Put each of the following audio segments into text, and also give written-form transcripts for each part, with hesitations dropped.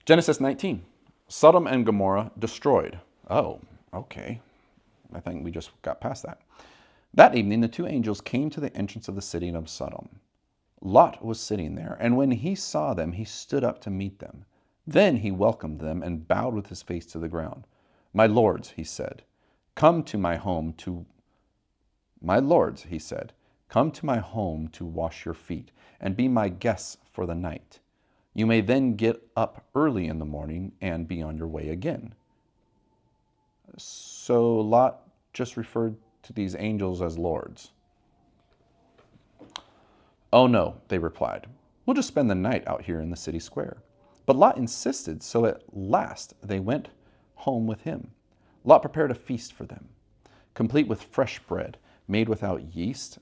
Genesis 19. Sodom and Gomorrah destroyed. Oh, okay. I think we just got past that. That evening, the two angels came to the entrance of the city of Sodom. Lot was sitting there, and when he saw them, he stood up to meet them. Then he welcomed them and bowed with his face to the ground. My lords, he said, come to my home to wash your feet and be my guests for the night. You may then get up early in the morning and be on your way again. So Lot just referred to these angels as lords. Oh no, they replied. We'll just spend the night out here in the city square. But Lot insisted, so at last they went home with him. Lot prepared a feast for them, complete with fresh bread made without yeast,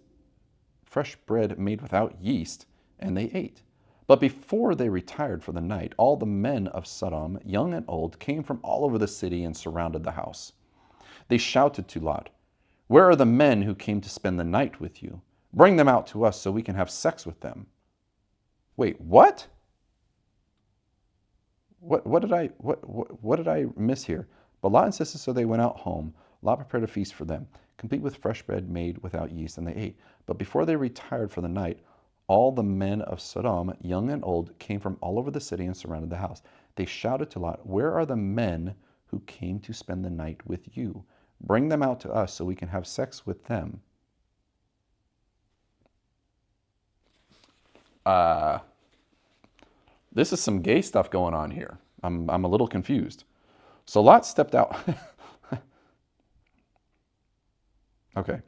and they ate. But before they retired for the night, all the men of Sodom, young and old, came from all over the city and surrounded the house. They shouted to Lot, "Where are the men who came to spend the night with you? Bring them out to us so we can have sex with them." Wait, what? What did I miss here? But Lot insisted, so they went out home. Lot prepared a feast for them, complete with fresh bread made without yeast, and they ate. But before they retired for the night, all the men of Sodom, young and old, came from all over the city and surrounded the house. They shouted to Lot, "Where are the men who came to spend the night with you? Bring them out to us so we can have sex with them." This is some gay stuff going on here. I'm a little confused. So Lot stepped out. Okay.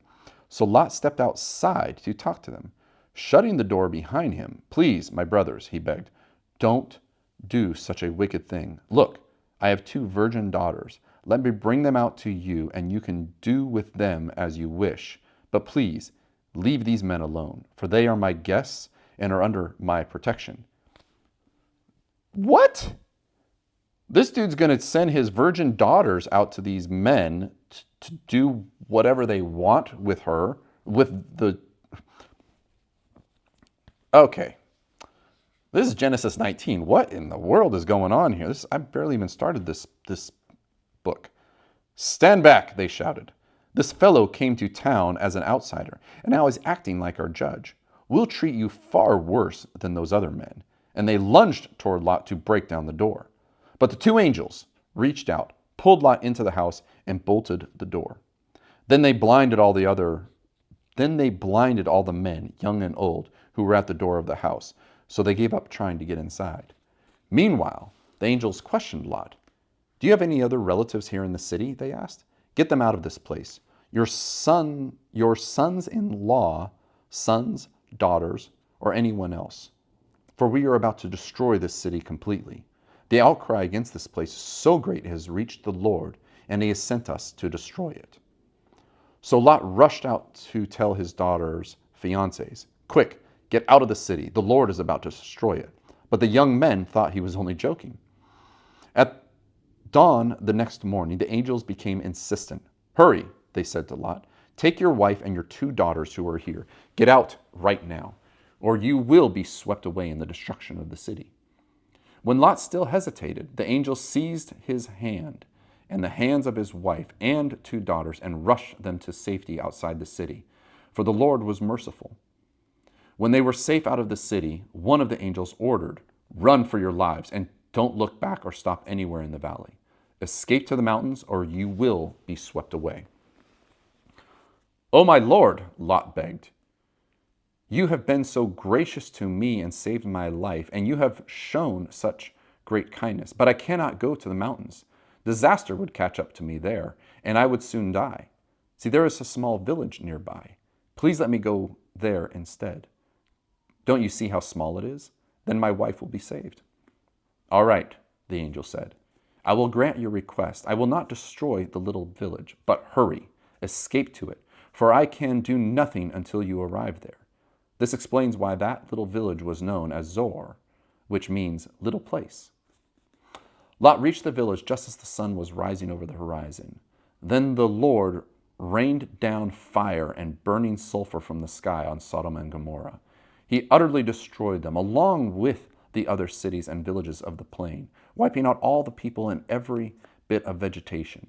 So Lot stepped outside to talk to them, shutting the door behind him. "Please, my brothers," he begged, "don't do such a wicked thing. Look, I have 2 virgin daughters. Let me bring them out to you, and you can do with them as you wish. But please, leave these men alone, for they are my guests and are under my protection." What? This dude's going to send his virgin daughters out to these men to do whatever they want with her, Okay. This is Genesis 19. What in the world is going on here? I barely even started this book. "Stand back," they shouted. "This fellow came to town as an outsider, and now is acting like our judge. We'll treat you far worse than those other men." And they lunged toward Lot to break down the door. But the 2 angels reached out, pulled Lot into the house, and bolted the door. Then they blinded all the men, young and old, who were at the door of the house, so they gave up trying to get inside. Meanwhile, the angels questioned Lot. "Do you have any other relatives here in the city?" they asked. "Get them out of this place. Your sons-in-law, sons, daughters, or anyone else. For we are about to destroy this city completely. The outcry against this place is so great it has reached the Lord, and he has sent us to destroy it." So Lot rushed out to tell his daughters' fiancés, "Quick, get out of the city. The Lord is about to destroy it." But the young men thought he was only joking. At dawn the next morning, the angels became insistent. "Hurry," they said to Lot. "Take your wife and your 2 daughters who are here. Get out right now, or you will be swept away in the destruction of the city." When Lot still hesitated, the angel seized his hand and the hands of his wife and 2 daughters and rushed them to safety outside the city, for the Lord was merciful. When they were safe out of the city, one of the angels ordered, "Run for your lives and don't look back or stop anywhere in the valley. Escape to the mountains or you will be swept away." "Oh, my Lord," Lot begged, "you have been so gracious to me and saved my life, and you have shown such great kindness. But I cannot go to the mountains. Disaster would catch up to me there, and I would soon die. See, there is a small village nearby. Please let me go there instead. Don't you see how small it is? Then my wife will be saved." "All right," the angel said. "I will grant your request. I will not destroy the little village, but hurry, escape to it, for I can do nothing until you arrive there." This explains why that little village was known as Zoar, which means little place. Lot reached the village just as the sun was rising over the horizon. Then the Lord rained down fire and burning sulfur from the sky on Sodom and Gomorrah. He utterly destroyed them, along with the other cities and villages of the plain, wiping out all the people and every bit of vegetation.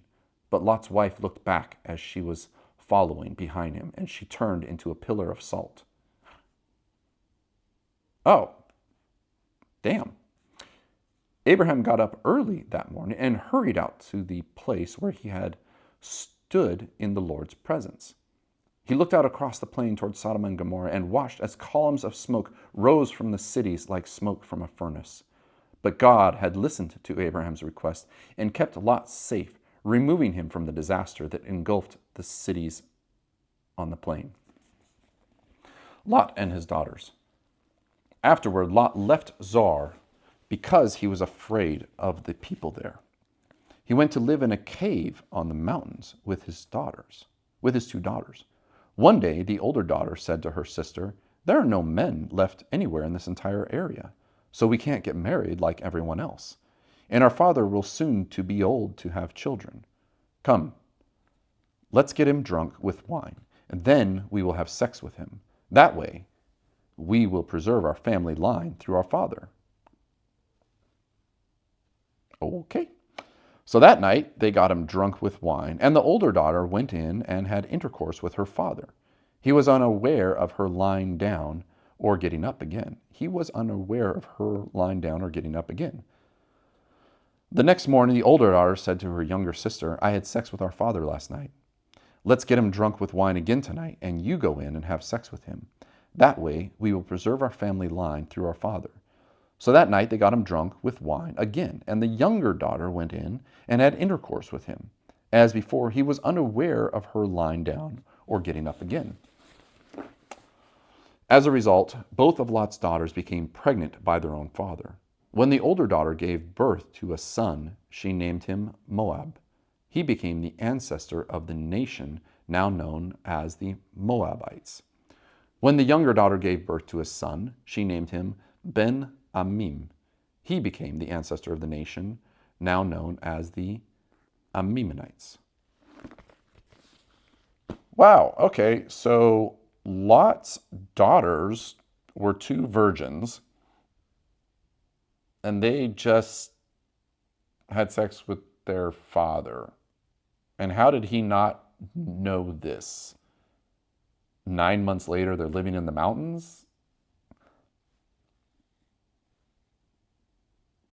But Lot's wife looked back as she was following behind him, and she turned into a pillar of salt. Oh, damn. Abraham got up early that morning and hurried out to the place where he had stood in the Lord's presence. He looked out across the plain toward Sodom and Gomorrah and watched as columns of smoke rose from the cities like smoke from a furnace. But God had listened to Abraham's request and kept Lot safe, removing him from the disaster that engulfed the cities on the plain. Lot and his daughters. Afterward, Lot left Zoar because he was afraid of the people there. He went to live in a cave on the mountains with his two daughters. One day, the older daughter said to her sister, "There are no men left anywhere in this entire area, so we can't get married like everyone else. And our father will soon to be old to have children. Come, let's get him drunk with wine, and then we will have sex with him. That way, we will preserve our family line through our father." Okay. So that night, they got him drunk with wine, and the older daughter went in and had intercourse with her father. He was unaware of her lying down or getting up again. The next morning, the older daughter said to her younger sister, "I had sex with our father last night. Let's get him drunk with wine again tonight, and you go in and have sex with him. That way, we will preserve our family line through our father." So that night they got him drunk with wine again, and the younger daughter went in and had intercourse with him. As before, he was unaware of her lying down or getting up again. As a result, both of Lot's daughters became pregnant by their own father. When the older daughter gave birth to a son, she named him Moab. He became the ancestor of the nation now known as the Moabites. When the younger daughter gave birth to a son, she named him Ben-Amim. He became the ancestor of the nation now known as the Amimites. Wow, okay, so Lot's daughters were two virgins, and they just had sex with their father. And how did he not know this? 9 months later, they're living in the mountains?